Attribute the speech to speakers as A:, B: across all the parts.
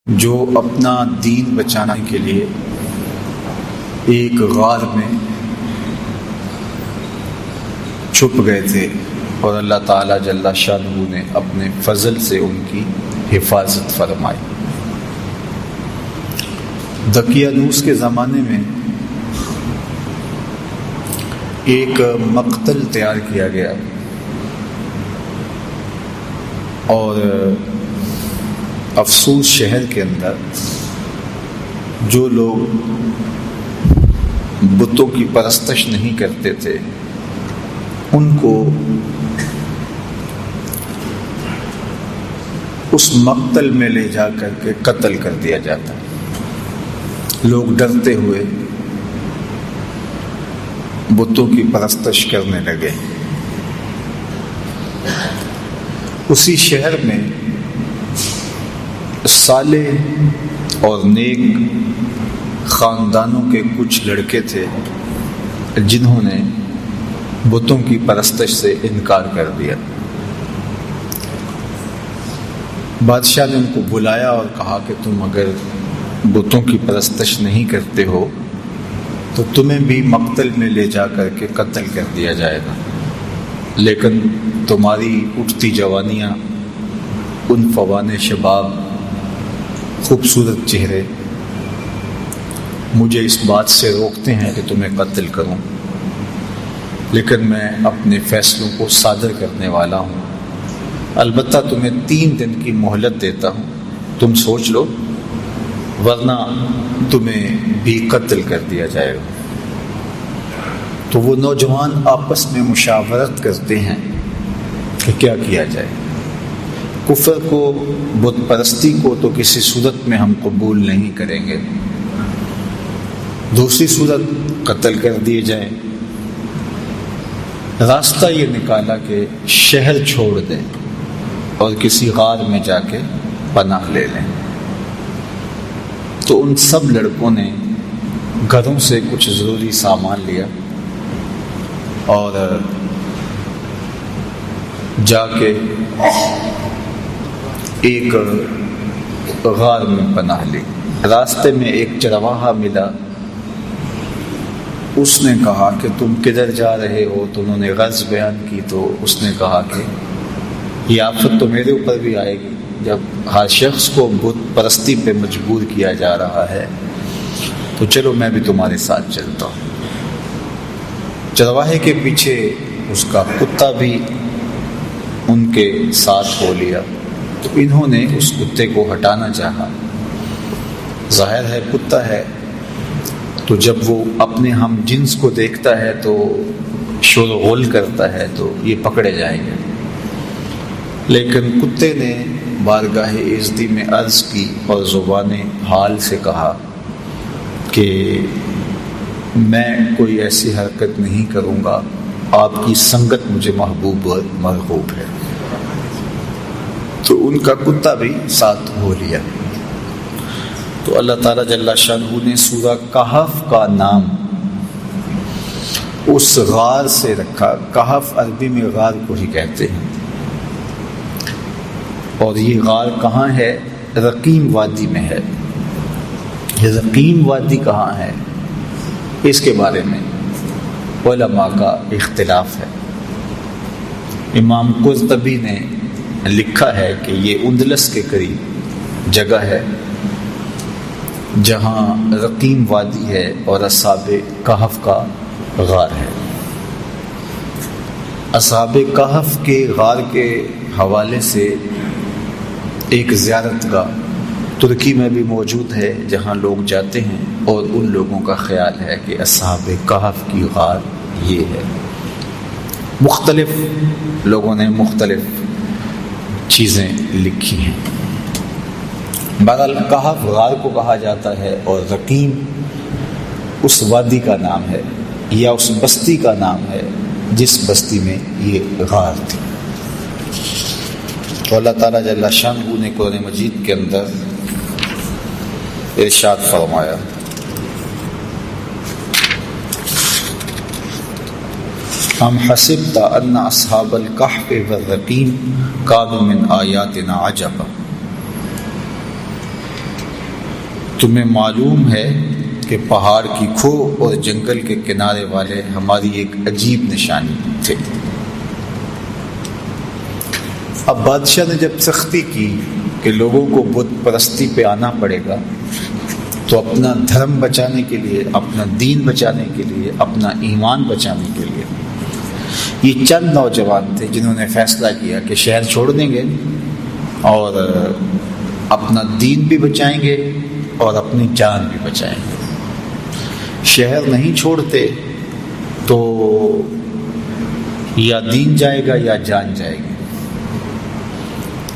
A: جو اپنا دین بچانے کے لیے ایک غار میں چھپ گئے تھے اور اللہ تعالیٰ جل شانہ نے اپنے فضل سے ان کی حفاظت فرمائی۔ دقیانوس کے زمانے میں ایک مقتل تیار کیا گیا اور افسوس شہر کے اندر جو لوگ بتوں کی پرستش نہیں کرتے تھے ان کو اس مقتل میں لے جا کر کے قتل کر دیا جاتا۔ لوگ ڈرتے ہوئے بتوں کی پرستش کرنے لگے۔ اسی شہر میں صالح اور نیک خاندانوں کے کچھ لڑکے تھے جنہوں نے بتوں کی پرستش سے انکار کر دیا۔ بادشاہ نے ان کو بلایا اور کہا کہ تم اگر بتوں کی پرستش نہیں کرتے ہو تو تمہیں بھی مقتل میں لے جا کر کے قتل کر دیا جائے گا، لیکن تمہاری اٹھتی جوانیاں، ان فوان شباب، خوبصورت چہرے مجھے اس بات سے روکتے ہیں کہ تمہیں قتل کروں، لیکن میں اپنے فیصلوں کو صادر کرنے والا ہوں۔ البتہ تمہیں 3 دن کی مہلت دیتا ہوں، تم سوچ لو ورنہ تمہیں بھی قتل کر دیا جائے گا۔ تو وہ نوجوان آپس میں مشاورت کرتے ہیں کہ کیا کیا جائے۔ کفر کو، بت پرستی کو تو کسی صورت میں ہم قبول نہیں کریں گے، دوسری صورت قتل کر دیے جائیں۔ راستہ یہ نکالا کہ شہر چھوڑ دیں اور کسی غار میں جا کے پناہ لے لیں۔ تو ان سب لڑکوں نے گھروں سے کچھ ضروری سامان لیا اور جا کے ایک غار میں پناہ لی۔ راستے میں ایک چرواہا ملا، اس نے کہا کہ تم کدھر جا رہے ہو؟ تو انہوں نے غرض بیان کی تو اس نے کہا کہ یہ آفت تو میرے اوپر بھی آئے گی جب ہر شخص کو بت پرستی پہ مجبور کیا جا رہا ہے، تو چلو میں بھی تمہارے ساتھ چلتا ہوں۔ چرواہے کے پیچھے اس کا کتا بھی ان کے ساتھ ہو لیا، تو انہوں نے اس کتے کو ہٹانا چاہا۔ ظاہر ہے کتا ہے تو جب وہ اپنے ہم جنس کو دیکھتا ہے تو شور و غل کرتا ہے، تو یہ پکڑے جائیں گے۔ لیکن کتے نے بارگاہ عزتی میں عرض کی اور زبان حال سے کہا کہ میں کوئی ایسی حرکت نہیں کروں گا، آپ کی سنگت مجھے محبوب اور مرغوب ہے۔ تو ان کا کتا بھی ساتھ ہو لیا۔ تو اللہ تعالیٰ جل شانہ نے سورہ کہف کا نام اس غار سے رکھا۔ کہف عربی میں غار کو ہی کہتے ہیں، اور یہ غار کہاں ہے؟ رقیم وادی میں ہے۔ یہ رقیم وادی کہاں ہے اس کے بارے میں علماء کا اختلاف ہے۔ امام قرطبی نے لکھا ہے کہ یہ اندلس کے قریب جگہ ہے جہاں رقیم وادی ہے اور اصحاب کہف کا غار ہے۔ اصحاب کہف کے غار کے حوالے سے ایک زیارت گاہ ترکی میں بھی موجود ہے جہاں لوگ جاتے ہیں، اور ان لوگوں کا خیال ہے کہ اصحاب کہف کی غار یہ ہے۔ مختلف لوگوں نے مختلف چیزیں لکھی ہیں۔ بہرحال کہف غار کو کہا جاتا ہے اور رقیم اس وادی کا نام ہے یا اس بستی کا نام ہے جس بستی میں یہ غار تھی۔ تو اللہ تعالیٰ جل شانہ نے قرآن مجید کے اندر ارشاد فرمایا، ام حسبت ان اصحاب الکہف والرقیم کانوا من آیاتنا عجبا۔ تمہیں معلوم ہے کہ پہاڑ کی کھو اور جنگل کے کنارے والے ہماری ایک عجیب نشانی تھے۔ اب بادشاہ نے جب سختی کی کہ لوگوں کو بت پرستی پہ آنا پڑے گا، تو اپنا دھرم بچانے کے لیے، اپنا دین بچانے کے لیے، اپنا ایمان بچانے کے لیے یہ چند نوجوان تھے جنہوں نے فیصلہ کیا کہ شہر چھوڑ دیں گے اور اپنا دین بھی بچائیں گے اور اپنی جان بھی بچائیں گے۔ شہر نہیں چھوڑتے تو یا دین جائے گا یا جان جائے گی۔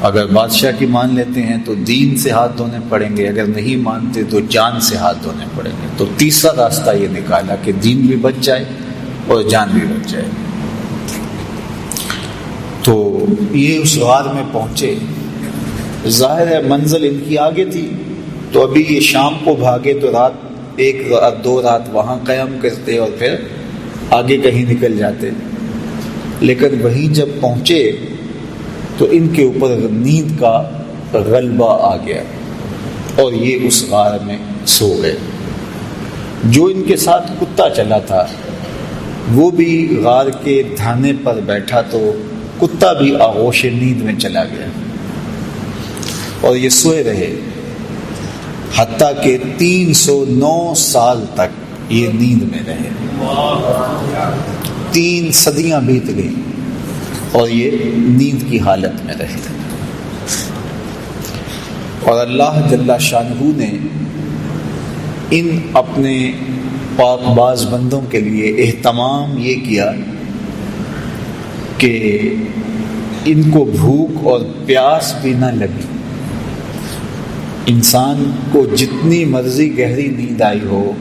A: اگر بادشاہ کی مان لیتے ہیں تو دین سے ہاتھ دھونے پڑیں گے، اگر نہیں مانتے تو جان سے ہاتھ دھونے پڑیں گے۔ تو تیسرا راستہ یہ نکالا کہ دین بھی بچ جائے اور جان بھی بچ جائے۔ تو یہ اس غار میں پہنچے، ظاہر ہے منزل ان کی آگے تھی، تو ابھی یہ شام کو بھاگے تو رات 1 رات 2 رات وہاں قیام کرتے اور پھر آگے کہیں نکل جاتے، لیکن وہیں جب پہنچے تو ان کے اوپر نیند کا غلبہ آ گیا اور یہ اس غار میں سو گئے۔ جو ان کے ساتھ کتا چلا تھا وہ بھی غار کے دھانے پر بیٹھا تو کتا بھی آغوش نیند میں چلا گیا اور یہ سوئے رہے، حتیٰ کہ 309 سال تک یہ نیند میں رہے۔ 3 صدیاں بیت گئی اور یہ نیند کی حالت میں رہے، اور اللہ جل شانہ نے ان اپنے پاک باز بندوں کے لیے اہتمام یہ کیا کہ ان کو بھوک اور پیاس بھی نہ لگی۔ انسان کو جتنی مرضی گہری نیند آئی ہو،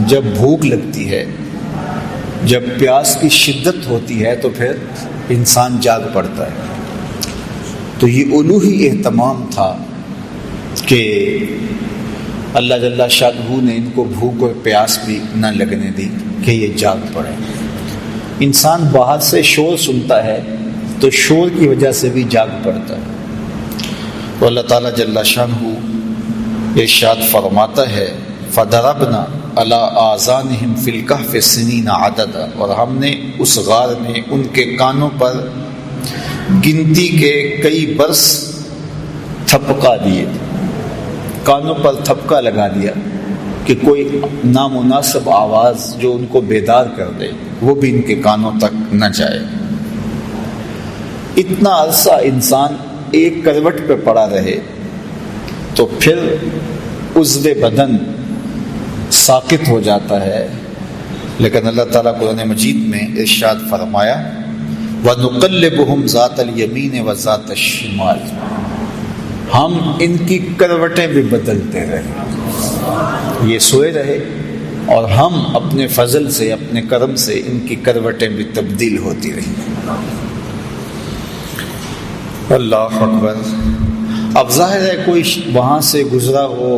A: جب بھوک لگتی ہے، جب پیاس کی شدت ہوتی ہے تو پھر انسان جاگ پڑتا ہے۔ تو یہ الوہی اہتمام تھا کہ اللہ جل شانہ نے ان کو بھوک اور پیاس بھی نہ لگنے دی کہ یہ جاگ پڑے۔ انسان باہر سے شور سنتا ہے تو شور کی وجہ سے بھی جاگ پڑتا ہے۔ تو اللہ تعالیٰ جل شانہ ارشاد فرماتا ہے فَضَرَبْنَا عَلَىٰ آذَانِهِمْ فِي الْكَهْفِ سِنِينَ عَدَدًا، اور ہم نے اس غار میں ان کے کانوں پر گنتی کے کئی برس تھپکا دیے، کانوں پر تھپکا لگا دیا کہ کوئی نامناسب آواز جو ان کو بیدار کر دے وہ بھی ان کے کانوں تک نہ جائے۔ اتنا عرصہ انسان ایک کروٹ پہ پڑا رہے تو پھر عضو بدن ساکت ہو جاتا ہے، لیکن اللہ تعالیٰ قرآن مجید میں ارشاد فرمایا وَنُقَلِّبُهُمْ ذَاتَ الْيَمِينِ وَذَاتَ الشِّمَالِ، ہم ان کی کروٹیں بھی بدلتے رہے۔ یہ سوئے رہے اور ہم اپنے فضل سے، اپنے کرم سے ان کی کروٹیں بھی تبدیل ہوتی رہی۔ اللہ اکبر۔ اب ظاہر ہے کوئی وہاں سے گزرا ہو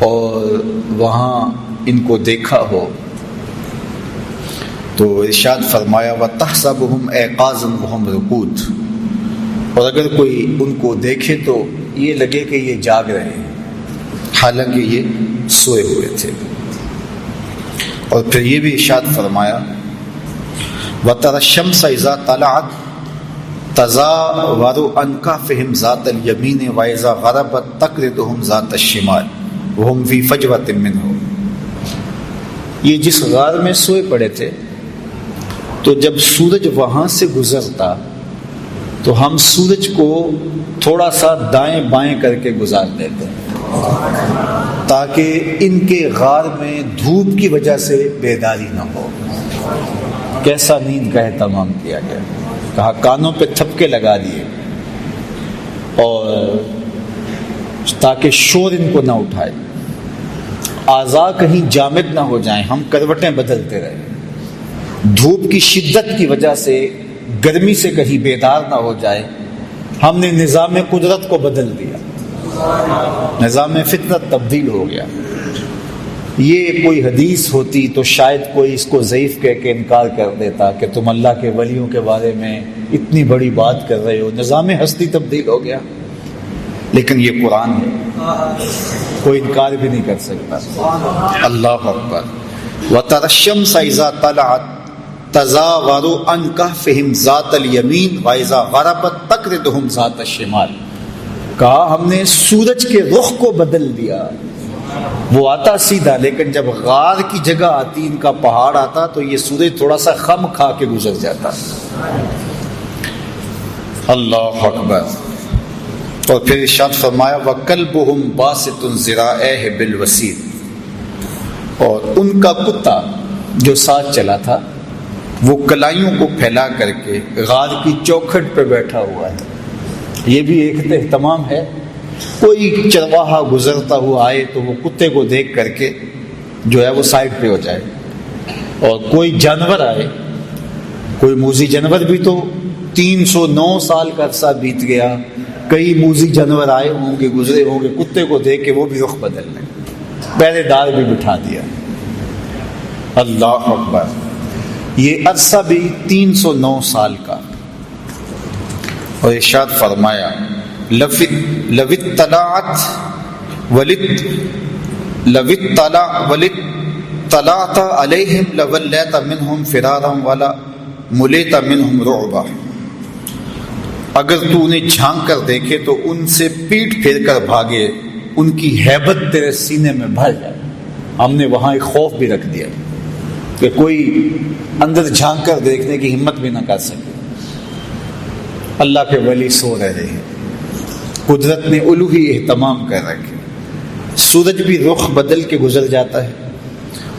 A: اور وہاں ان کو دیکھا ہو تو ارشاد فرمایا وَتَحْسَبُهُمْ أَيْقَاظًا وَهُمْ رُقُودٌ، اور اگر کوئی ان کو دیکھے تو یہ لگے کہ یہ جاگ رہے ہیں حالانکہ یہ سوئے ہوئے تھے۔ اور پھر یہ بھی ارشاد فرمایا وَتَرَى الشَّمْسَ إِذَا طَلَعَتْ تَزَاوَرُ عَنْ كَهْفِهِمْ ذَاتَ الْيَمِينِ وَإِذَا غَرَبَتْ تَقْرِضُهُمْ ذَاتَ الشِّمَالِ وَهُمْ فِي فَجْوَةٍ مِّنْهُ۔ یہ جس غار میں سوئے پڑے تھے تو جب سورج وہاں سے گزرتا تو ہم سورج کو تھوڑا سا دائیں بائیں کر کے گزار دیتے تاکہ ان کے غار میں دھوپ کی وجہ سے بیداری نہ ہو۔ کیسا نیند کا اہتمام کیا گیا، کہا کانوں پہ تھپکے لگا دیے اور تاکہ شور ان کو نہ اٹھائے، اعضاء کہیں جامد نہ ہو جائیں، ہم کروٹیں بدلتے رہے، دھوپ کی شدت کی وجہ سے گرمی سے کہیں بیدار نہ ہو جائے، ہم نے نظام قدرت کو بدل دیا، نظام فطرت تبدیل ہو گیا۔ یہ کوئی حدیث ہوتی تو شاید کوئی اس کو ضعیف کہہ کے انکار کر دیتا کہ تم اللہ کے ولیوں کے بارے میں اتنی بڑی بات کر رہے ہو، نظام ہستی تبدیل ہو گیا۔ لیکن یہ قرآن ہے، کوئی انکار بھی نہیں کر سکتا۔ اللہ اکبر۔ وَتَرَى الشَّمْسَ إِذَا طَلَعَتْ تَزَاوَرُ عَنْ كَهْفِهِمْ ذَاتَ الْيَمِينِ وَإِذَا غَرَبَتْ تَقْرِضُهُمْ ذَاتَ الشِّمَالِ۔ کہا ہم نے سورج کے رخ کو بدل دیا، وہ آتا سیدھا، لیکن جب غار کی جگہ آتی، ان کا پہاڑ آتا، تو یہ سورج تھوڑا سا خم کھا کے گزر جاتا۔ اللہ اکبر۔ اور پھر ارشاد فرمایا وَكَلْبُهُمْ بَاسِطٌ ذِرَاعَيْهِ بِالْوَسِيدِ، اور ان کا کتا جو ساتھ چلا تھا وہ کلائیوں کو پھیلا کر کے غار کی چوکھٹ پہ بیٹھا ہوا ہے۔ یہ بھی ایک اہتمام ہے، کوئی چرواہا گزرتا ہوا آئے تو وہ کتے کو دیکھ کر کے جو ہے وہ سائڈ پہ ہو جائے، اور کوئی جانور آئے، کوئی موذی جانور بھی تو 309 سال کا عرصہ بیت گیا، کئی موذی جانور آئے ہوں گے، گزرے ہوں گے، کتے کو دیکھ کے وہ بھی رخ بدل لیں، پہرے دار بھی بٹھا دیا۔ اللہ اکبر۔ یہ عرصہ بھی 309 سال کا۔ اور ارشاد فرمایا لَوِ اطَّلَعْتَ عَلَيْهِمْ لَوَلَّيْتَ مِنْهُمْ فِرَارًا وَلَمُلِئْتَ مِنْهُمْ رُعْبًا۔ اگر تو انہیں جھانک کر دیکھے تو ان سے پیٹ پھیر کر بھاگے، ان کی ہیبت تیرے سینے میں بھر جائے۔ ہم نے وہاں ایک خوف بھی رکھ دیا کہ کوئی اندر جھانک کر دیکھنے کی ہمت بھی نہ کر سکے۔ اللہ کے ولی سو رہے ہیں، قدرت نے الوہی اہتمام کر رکھے، سورج بھی رخ بدل کے گزر جاتا ہے،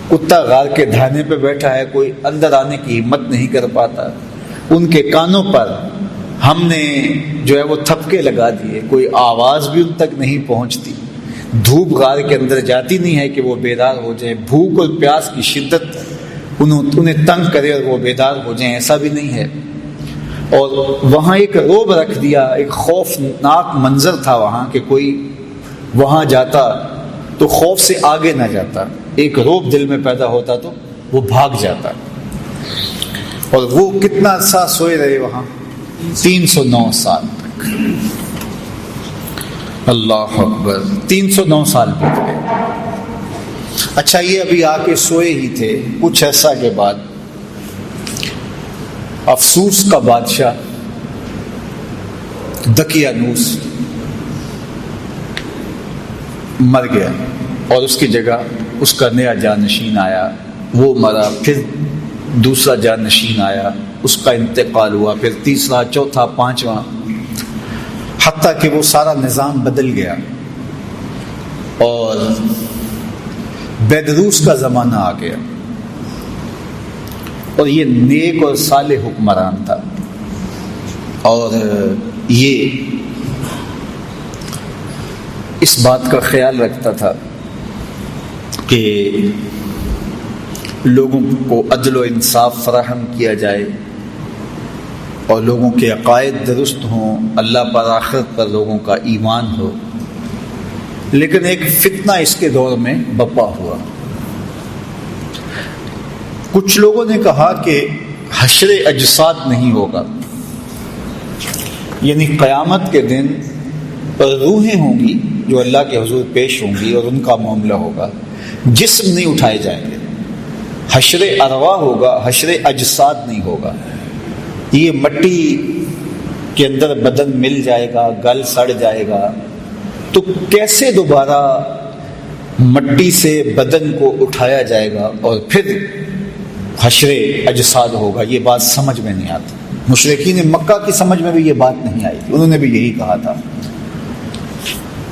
A: کتا غار کے دھانے پہ بیٹھا ہے، کوئی اندر آنے کی ہمت نہیں کر پاتا، ان کے کانوں پر ہم نے جو ہے وہ تھپکے لگا دیے، کوئی آواز بھی ان تک نہیں پہنچتی، دھوپ غار کے اندر جاتی نہیں ہے کہ وہ بیدار ہو جائے، بھوک اور پیاس کی شدت انہیں تنگ کرے اور وہ بیدار ہو جائیں، ایسا بھی نہیں ہے۔ اور وہاں ایک رعب رکھ دیا، ایک خوفناک منظر تھا وہاں کہ کوئی وہاں جاتا تو خوف سے آگے نہ جاتا، ایک رعب دل میں پیدا ہوتا تو وہ بھاگ جاتا۔ اور وہ کتنا عرصہ سوئے رہے وہاں، 309 سال تک۔ اللہ اکبر، 309 سال بیت گئے۔ اچھا، یہ ابھی آ کے سوئے ہی تھے، کچھ عرصہ کے بعد افسوس کا بادشاہ دقیانوس مر گیا، اور اس کی جگہ اس کا نیا جانشین آیا، وہ مرا، پھر دوسرا جانشین آیا، اس کا انتقال ہوا، پھر تیسرا، چوتھا، پانچواں، حتیٰ کہ وہ سارا نظام بدل گیا اور بیدروس کا زمانہ آ گیا۔ اور یہ نیک اور صالح حکمران تھا، اور یہ اس بات کا خیال رکھتا تھا کہ لوگوں کو عدل و انصاف فراہم کیا جائے اور لوگوں کے عقائد درست ہوں، اللہ پر آخرت پر لوگوں کا ایمان ہو۔ لیکن ایک فتنہ اس کے دور میں بپا ہوا۔ کچھ لوگوں نے کہا کہ حشر اجساد نہیں ہوگا، یعنی قیامت کے دن روحیں ہوں گی جو اللہ کے حضور پیش ہوں گی اور ان کا معاملہ ہوگا، جسم نہیں اٹھائے جائیں گے، حشر ارواح ہوگا، حشر اجساد نہیں ہوگا۔ یہ مٹی کے اندر بدن مل جائے گا، گل سڑ جائے گا، تو کیسے دوبارہ مٹی سے بدن کو اٹھایا جائے گا اور پھر حشر اجساد ہوگا؟ یہ بات سمجھ میں نہیں آتی۔ مشرکین مکہ کی سمجھ میں بھی یہ بات نہیں آئی تھی، انہوں نے بھی یہی کہا تھا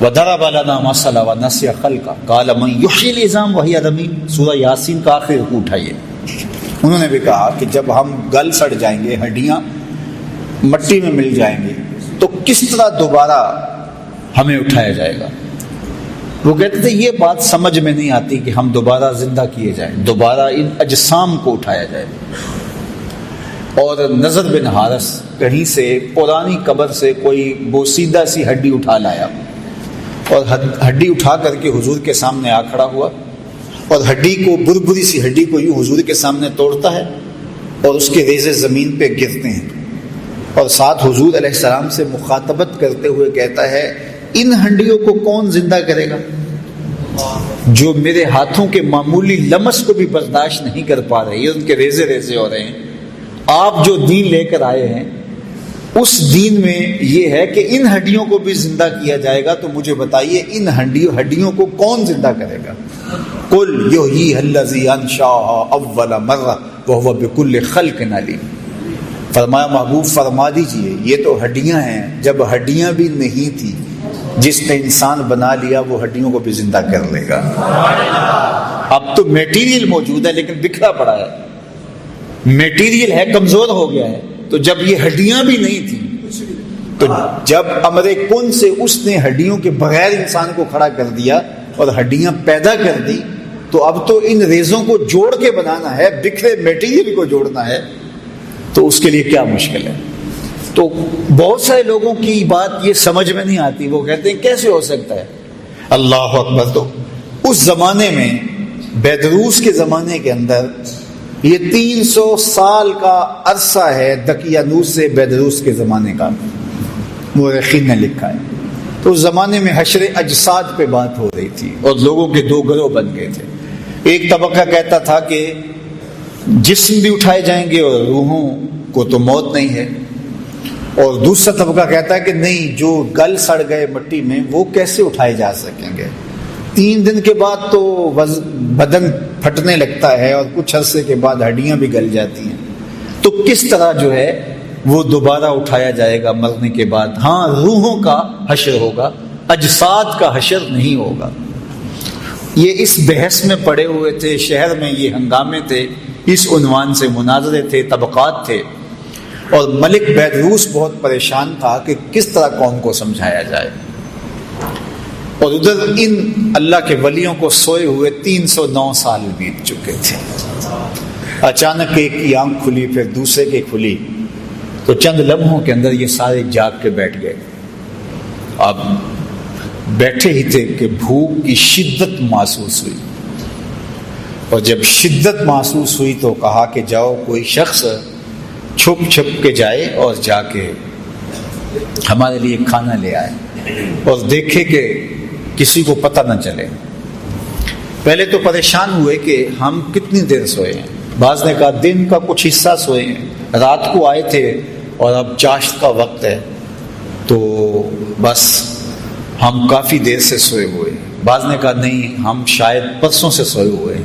A: وَضَرَبَ لَنَا مَثَلًا وَنَسِيَ خَلْقَهُ قَالَ مَن يُحْيِي الْعِظَامَ وَهِيَ رَمِيمٌ۔ سورہ یاسین کا آخری رکوع اٹھائیے۔ انہوں نے بھی کہا کہ جب ہم گل سڑ جائیں گے، ہڈیاں مٹی میں مل جائیں گے، تو کس طرح دوبارہ ہمیں اٹھایا جائے گا؟ وہ کہتے تھے یہ بات سمجھ میں نہیں آتی کہ ہم دوبارہ زندہ کیے جائیں، دوبارہ ان اجسام کو اٹھایا جائے۔ اور نضر بن حارث کہیں سے پرانی قبر سے کوئی بوسیدہ سی ہڈی اٹھا لایا اور ہڈی اٹھا کر کے حضور کے سامنے آ کھڑا ہوا، اور ہڈی کو، بربری سی ہڈی کو یوں حضور کے سامنے توڑتا ہے اور اس کے ریزے زمین پہ گرتے ہیں، اور ساتھ حضور علیہ السلام سے مخاطبت کرتے ہوئے کہتا ہے ان ہڈیوں کو کون زندہ کرے گا جو میرے ہاتھوں کے معمولی لمس کو بھی برداشت نہیں کر پا رہے, یہ ان کے ریزے ریزے ہو رہے ہیں. آپ جو دین لے کر آئے ہیں اس دین میں یہ ہے کہ ان ہڈیوں کو بھی زندہ کیا جائے گا, تو مجھے بتائیے ان ہڈیوں کو کون زندہ کرے گا؟ قل یحییھا الذی انشأھا اول مرہ وہو بکل خلق علیم. فرمایا محبوب فرما دیجئے یہ تو ہڈیاں ہیں, جب ہڈیاں بھی نہیں تھی جس نے انسان بنا لیا وہ ہڈیوں کو بھی زندہ کر لے گا. اب تو میٹیریل موجود ہے لیکن بکھرا پڑا ہے, میٹیریل ہے کمزور ہو گیا ہے. تو جب یہ ہڈیاں بھی نہیں تھی تو جب امر کن سے اس نے ہڈیوں کے بغیر انسان کو کھڑا کر دیا اور ہڈیاں پیدا کر دی, تو اب تو ان ریزوں کو جوڑ کے بنانا ہے, بکھرے میٹیریل کو جوڑنا ہے, تو اس کے لیے کیا مشکل ہے. تو بہت سارے لوگوں کی بات یہ سمجھ میں نہیں آتی, وہ کہتے ہیں کیسے ہو سکتا ہے. اللہ اکبر. تو اس زمانے میں بیدروس کے زمانے کے اندر یہ 300 سال کا عرصہ ہے دقیانوس سے بیدروس کے زمانے کا, مورخین نے لکھا ہے. تو اس زمانے میں حشر اجساد پہ بات ہو رہی تھی اور لوگوں کے دو گروہ بن گئے تھے. ایک طبقہ کہتا تھا کہ جسم بھی اٹھائے جائیں گے اور روحوں کو تو موت نہیں ہے, اور دوسرا طبقہ کہتا ہے کہ نہیں, جو گل سڑ گئے مٹی میں وہ کیسے اٹھائے جا سکیں گے, 3 دن کے بعد تو بدن پھٹنے لگتا ہے اور کچھ عرصے کے بعد ہڈیاں بھی گل جاتی ہیں, تو کس طرح جو ہے وہ دوبارہ اٹھایا جائے گا مرنے کے بعد. ہاں روحوں کا حشر ہوگا, اجساد کا حشر نہیں ہوگا. یہ اس بحث میں پڑے ہوئے تھے, شہر میں یہ ہنگامے تھے, اس عنوان سے مناظرے تھے, طبقات تھے, اور ملک بیدروس بہت پریشان تھا کہ کس طرح قوم کو سمجھایا جائے. اور ادھر ان اللہ کے ولیوں کو سوئے ہوئے 309 سال بیت چکے تھے. اچانک ایک کی آنکھ کھلی, پھر دوسرے کی کھلی, تو چند لمحوں کے اندر یہ سارے جاگ کے بیٹھ گئے. اب بیٹھے ہی تھے کہ بھوک کی شدت محسوس ہوئی, اور جب شدت محسوس ہوئی تو کہا کہ جاؤ کوئی شخص چھپ چھپ کے جائے اور جا کے ہمارے لیے کھانا لے آئے اور دیکھے کہ کسی کو پتہ نہ چلے. پہلے تو پریشان ہوئے کہ ہم کتنی دیر سوئے ہیں. بعض نے کہا دن کا کچھ حصہ سوئے ہیں, رات کو آئے تھے اور اب چاشت کا وقت ہے تو بس ہم کافی دیر سے سوئے ہوئے. بعض نے کہا نہیں, ہم شاید پرسوں سے سوئے ہوئے ہیں.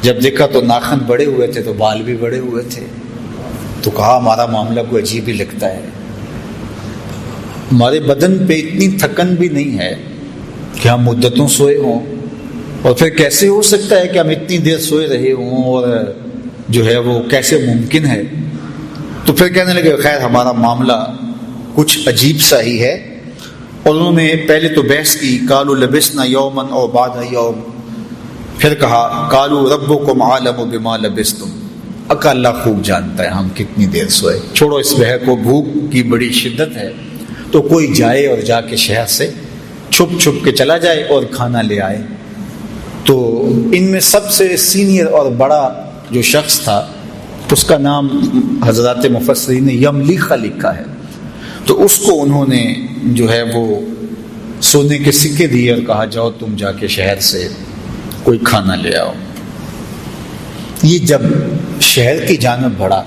A: جب دیکھا تو ناخن بڑے ہوئے تھے تو بال بھی بڑے ہوئے تھے. تو کہا ہمارا معاملہ کوئی عجیب ہی لگتا ہے, ہمارے بدن پہ اتنی تھکن بھی نہیں ہے کہ ہم مدتوں سوئے ہوں, اور پھر کیسے ہو سکتا ہے کہ ہم اتنی دیر سوئے رہے ہوں, اور جو ہے وہ کیسے ممکن ہے. تو پھر کہنے لگے خیر ہمارا معاملہ کچھ عجیب سا ہی ہے. اور انہوں نے پہلے تو بحث کی, قالوا لبسنا یوما او بعد یوم, پھر کہا قالوا ربکم عالم بما لبستم, اللہ خوب جانتا ہے ہم کتنی دیر سوئے. چھوڑو اس بحث کو, بھوک کی بڑی شدت ہے تو کوئی جائے اور جا کے شہر سے چھپ چھپ کے چلا جائے اور کھانا لے آئے. تو ان میں سب سے سینئر اور بڑا جو شخص تھا اس کا نام حضرات مفسرین نے یملیخہ لکھا ہے. تو اس کو انہوں نے جو ہے وہ سونے کے سکے دیے اور کہا جاؤ تم جا کے شہر سے کوئی کھانا لے آؤ. یہ جب شہر کی جانب بڑھا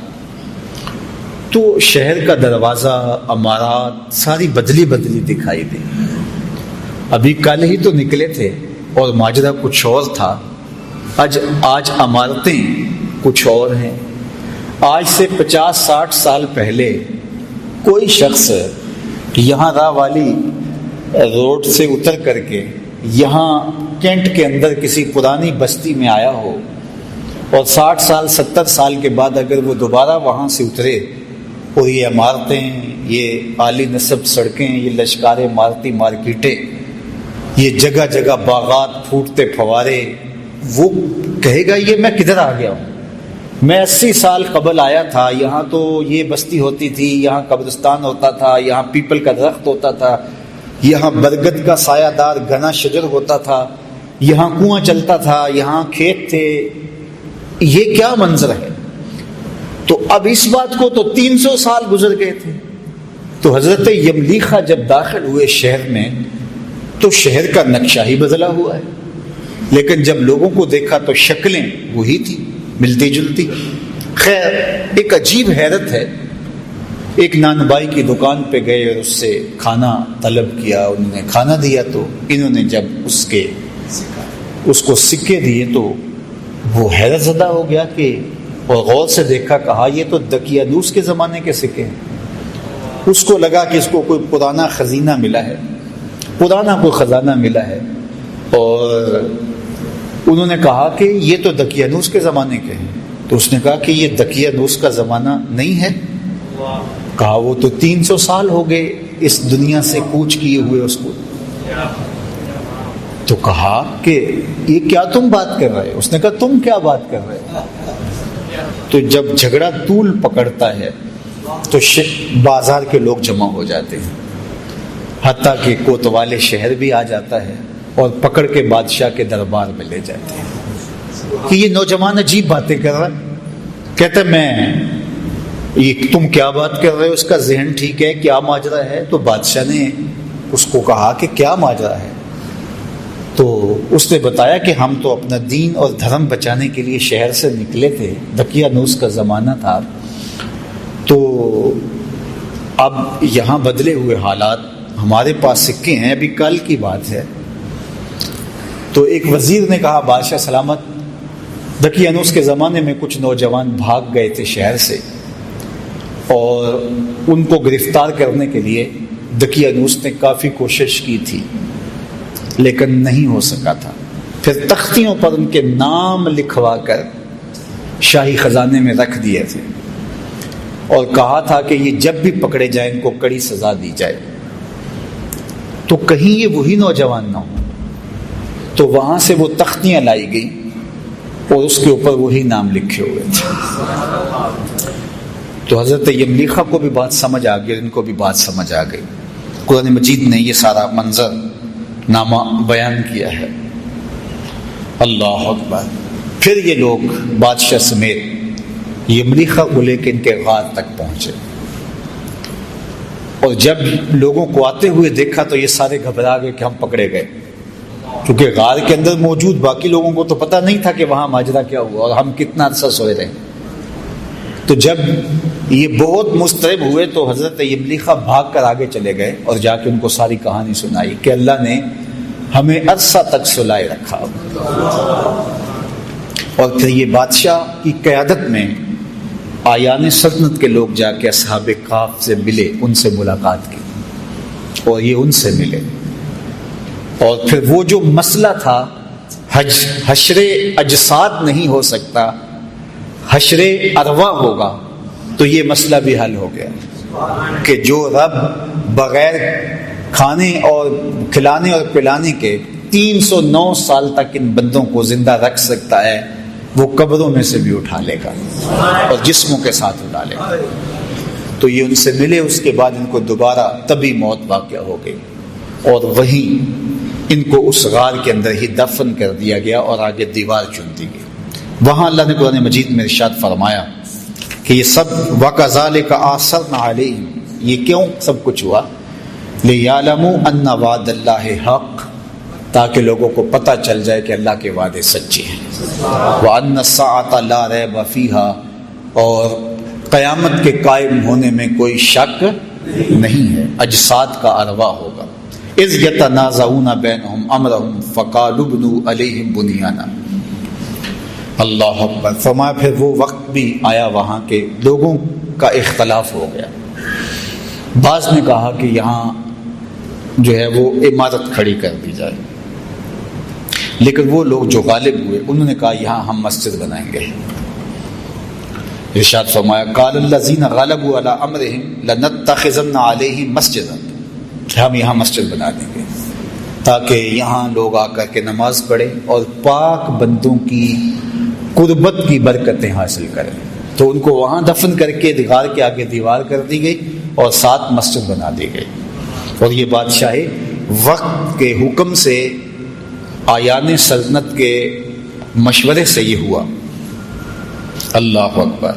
A: تو شہر کا دروازہ, عمارات ساری بدلی بدلی دکھائی دی. ابھی کل ہی تو نکلے تھے اور ماجرا کچھ اور تھا, آج عمارتیں کچھ اور ہیں. آج سے 50-60 سال پہلے کوئی شخص یہاں راہ والی روڈ سے اتر کر کے یہاں کینٹ کے اندر کسی پرانی بستی میں آیا ہو اور 60 سال 70 سال کے بعد اگر وہ دوبارہ وہاں سے اترے اور یہ عمارتیں, یہ عالی نصب سڑکیں, یہ لشکار عمارتی مارکیٹیں, یہ جگہ جگہ باغات, پھوٹتے فوارے, وہ کہے گا یہ میں کدھر آ گیا ہوں. میں 80 سال قبل آیا تھا, یہاں تو یہ بستی ہوتی تھی, یہاں قبرستان ہوتا تھا, یہاں پیپل کا درخت ہوتا تھا, یہاں برگد کا سایہ دار گھنا شجر ہوتا تھا, یہاں کنواں چلتا تھا, یہاں کھیت تھے, یہ کیا منظر ہے. تو اب اس بات کو تو 300 سال گزر گئے تھے, تو حضرت یملیخہ جب داخل ہوئے شہر میں تو شہر کا نقشہ ہی بدلا ہوا ہے، لیکن جب لوگوں کو دیکھا تو شکلیں وہی تھی، ملتی جلتی۔ خیر ایک عجیب حیرت ہے، ایک نانبائی کی دکان پہ گئے اور اس سے کھانا طلب کیا، انہوں نے کھانا دیا تو انہوں نے جب اس کو سکے دیے تو وہ حیرت زدہ ہو گیا کہ، اور غور سے دیکھا، کہا یہ تو دقیانوس کے زمانے کے سکے ہیں۔ اس کو لگا کہ اس کو کوئی پرانا خزینہ ملا ہے، پرانا کوئی خزانہ ملا ہے، اور انہوں نے کہا کہ یہ تو دقیانوس کے زمانے کے ہیں۔ تو اس نے کہا کہ یہ دقیانوس کا زمانہ نہیں ہے۔ کہا وہ تو 300 سال ہو گئے اس دنیا سے کوچ کیے ہوئے اس کو۔ تو کہا کہ یہ کیا تم بات کر رہے؟ اس نے کہا تم کیا بات کر رہے؟ تو جب جھگڑا طول پکڑتا ہے تو بازار کے لوگ جمع ہو جاتے ہیں، حتیٰ کہ کوتوال شہر بھی آ جاتا ہے اور پکڑ کے بادشاہ کے دربار میں لے جاتے ہیں کہ یہ نوجوان عجیب باتیں کر رہا ہے۔ کہتے میں یہ تم کیا بات کر رہے ہو، اس کا ذہن ٹھیک ہے، کیا ماجرا ہے؟ تو بادشاہ نے اس کو کہا کہ کیا ماجرا ہے؟ تو اس نے بتایا کہ ہم تو اپنا دین اور دھرم بچانے کے لیے شہر سے نکلے تھے، دقیانوس کا زمانہ تھا، تو اب یہاں بدلے ہوئے حالات، ہمارے پاس سکے ہیں، ابھی کل کی بات ہے۔ تو ایک وزیر نے کہا بادشاہ سلامت، دقیانوس کے زمانے میں کچھ نوجوان بھاگ گئے تھے شہر سے، اور ان کو گرفتار کرنے کے لیے دقیانوس نے کافی کوشش کی تھی لیکن نہیں ہو سکا تھا۔ پھر تختیوں پر ان کے نام لکھوا کر شاہی خزانے میں رکھ دیے تھے اور کہا تھا کہ یہ جب بھی پکڑے جائیں ان کو کڑی سزا دی جائے، تو کہیں یہ وہی نوجوان نہ ہو۔ تو وہاں سے وہ تختیاں لائی گئی اور اس کے اوپر وہی نام لکھے ہوئے تھے۔ تو حضرت یملیخہ کو بھی بات سمجھ آ گئی، ان کو بھی بات سمجھ آ گئی۔ قرآن مجید نے یہ سارا منظر نامہ بیان کیا ہے۔ اللہ اکبر۔ پھر یہ لوگ بادشاہ سمیت یملیخہ کو لے کے ان کے غار تک پہنچے، اور جب لوگوں کو آتے ہوئے دیکھا تو یہ سارے گھبرا گئے کہ ہم پکڑے گئے، کیونکہ غار کے اندر موجود باقی لوگوں کو تو پتہ نہیں تھا کہ وہاں ماجرا کیا ہوا اور ہم کتنا عرصہ سوئے رہے۔ تو جب یہ بہت مضطرب ہوئے تو حضرت یملیخہ بھاگ کر آگے چلے گئے اور جا کے ان کو ساری کہانی سنائی کہ اللہ نے ہمیں عرصہ تک سلائے رکھا۔ اور پھر یہ بادشاہ کی قیادت میں آیان سلطنت کے لوگ جا کے اصحاب کہف سے ملے، ان سے ملاقات کی اور یہ ان سے ملے، اور پھر وہ جو مسئلہ تھا حشر اجساد نہیں ہو سکتا، حشر ارواح ہوگا، تو یہ مسئلہ بھی حل ہو گیا کہ جو رب بغیر کھانے اور کھلانے اور پلانے کے 309 سال تک ان بندوں کو زندہ رکھ سکتا ہے، وہ قبروں میں سے بھی اٹھا لے گا اور جسموں کے ساتھ اٹھا لے گا۔ تو یہ ان سے ملے، اس کے بعد ان کو دوبارہ طبی موت واقع ہو گئی اور وہیں ان کو اس غار کے اندر ہی دفن کر دیا گیا اور آگے دیوار چن دی گئی۔ وہاں اللہ نے قرآن مجید میں ارشاد فرمایا کہ یہ سب وَكَذَلِكَ أَعْثَرْنَا عَلَيْهِمْ، یہ کیوں سب کچھ ہوا؟ لِيَعْلَمُوا أَنَّ وَعْدَ اللَّهِ حَقٌّ، تاکہ لوگوں کو پتہ چل جائے کہ اللہ کے وعدے سچے ہیں۔ وَأَنَّ السَّاعَةَ لَا رَيْبَ فِيهَا، اور قیامت کے قائم ہونے میں کوئی شک نہیں ہے، اجساد کا ارواح ہوگا۔ اِذْ يَتَنَازَعُونَ بَيْنَهُمْ أَمْرَهُمْ فَقَالُوا ابْنُوا عَلَيْهِمْ بُنْيَانًا۔ اللہ اکبر۔ فرمایا پھر وہ وقت بھی آیا وہاں کے لوگوں کا اختلاف ہو گیا، بعض نے کہا کہ یہاں جو ہے وہ عمارت کھڑی کر دی جائے، لیکن وہ لوگ جو غالب ہوئے انہوں نے کہا یہاں ہم مسجد بنائیں گے۔ ارشاد فرمایا قال الذین غلبوا علی امرہم لنتخذن علیہم مسجدا، کہ ہم یہاں مسجد بنا دیں گے تاکہ یہاں لوگ آ کر کے نماز پڑھیں اور پاک بندوں کی قربت کی برکتیں حاصل کریں۔ تو ان کو وہاں دفن کر کے غار کے آگے دیوار کر دی گئی اور ساتھ مسجد بنا دی گئی، اور یہ بادشاہ وقت کے حکم سے، آیان سلطنت کے مشورے سے یہ ہوا۔ اللہ اکبر۔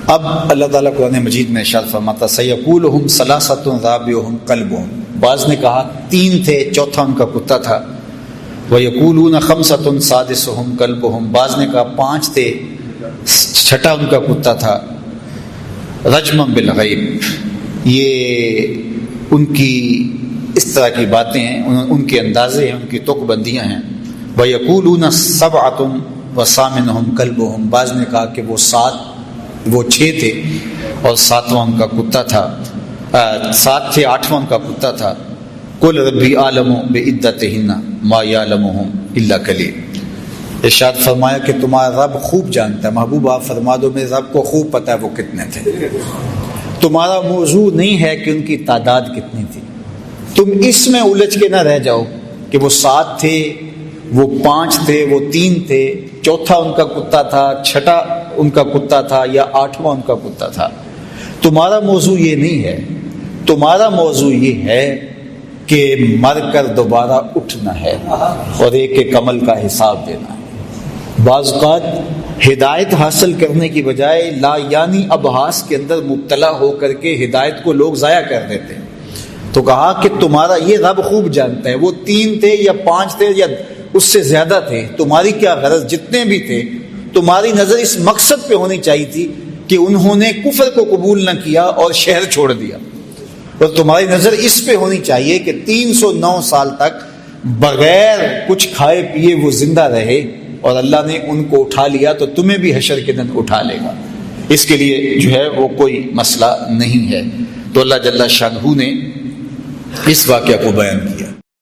A: اب اللہ تعالیٰ قرآن مجید میں ارشاد فرماتا سیقولہم ثلاثۃ رابعہم کلبہم، بعض نے کہا 3 تھے چوتھا ان کا کتا تھا، ویقولون خمسۃ سادسہم کلبہم، بعض نے کہا 5 تھے چھٹا ان کا کتا تھا، رجما بالغیب، یہ ان کی اس طرح کی باتیں ہیں، ان کے اندازے ہیں، ان کی تک بندیاں ہیں۔ ویقولون سبعۃ وثامنہم کلبہم، بعض نے کہا کہ وہ 6 تھے اور 7واں ان کا کتا تھا، 7 تھے 8واں ان کا کتا تھا۔ قل ربی اعلم بعدتہن ما یعلمہم الا قلیل، ارشاد فرمایا کہ تمہارا رب خوب جانتا ہے، محبوب آپ فرما دو میرے رب کو خوب پتہ ہے وہ کتنے تھے، تمہارا موضوع نہیں ہے کہ ان کی تعداد کتنی تھی، تم اس میں الجھ کے نہ رہ جاؤ کہ وہ 7 تھے، وہ 5 تھے، وہ 3 تھے، چوتھا ان کا کتا تھا، چھٹا ان کا کتا تھا یا 8واں ان کا کتا تھا۔ تمہارا موضوع یہ نہیں ہے، تمہارا موضوع یہ ہے کہ مر کر دوبارہ اٹھنا ہے اور ایک ایک عمل کا حساب دینا ہے۔ بعض اوقات ہدایت حاصل کرنے کی بجائے لا یعنی ابحاث کے اندر مبتلا ہو کر کے ہدایت کو لوگ ضائع کر دیتے ہیں۔ تو کہا کہ تمہارا یہ رب خوب جانتا ہے وہ 3 تھے یا 5 تھے یا اس سے زیادہ تھے، تمہاری کیا غرض، جتنے بھی تھے تمہاری نظر اس مقصد پہ ہونی چاہیے تھی کہ انہوں نے کفر کو قبول نہ کیا اور شہر چھوڑ دیا، اور تمہاری نظر اس پہ ہونی چاہیے کہ 309 سال تک بغیر کچھ کھائے پیے وہ زندہ رہے اور اللہ نے ان کو اٹھا لیا تو تمہیں بھی حشر کے دن اٹھا لے گا۔ اس کے لیے جو ہے وہ کوئی مسئلہ نہیں ہے۔ تو اللہ جل شانہ نے اس واقعہ کو بیان کیا۔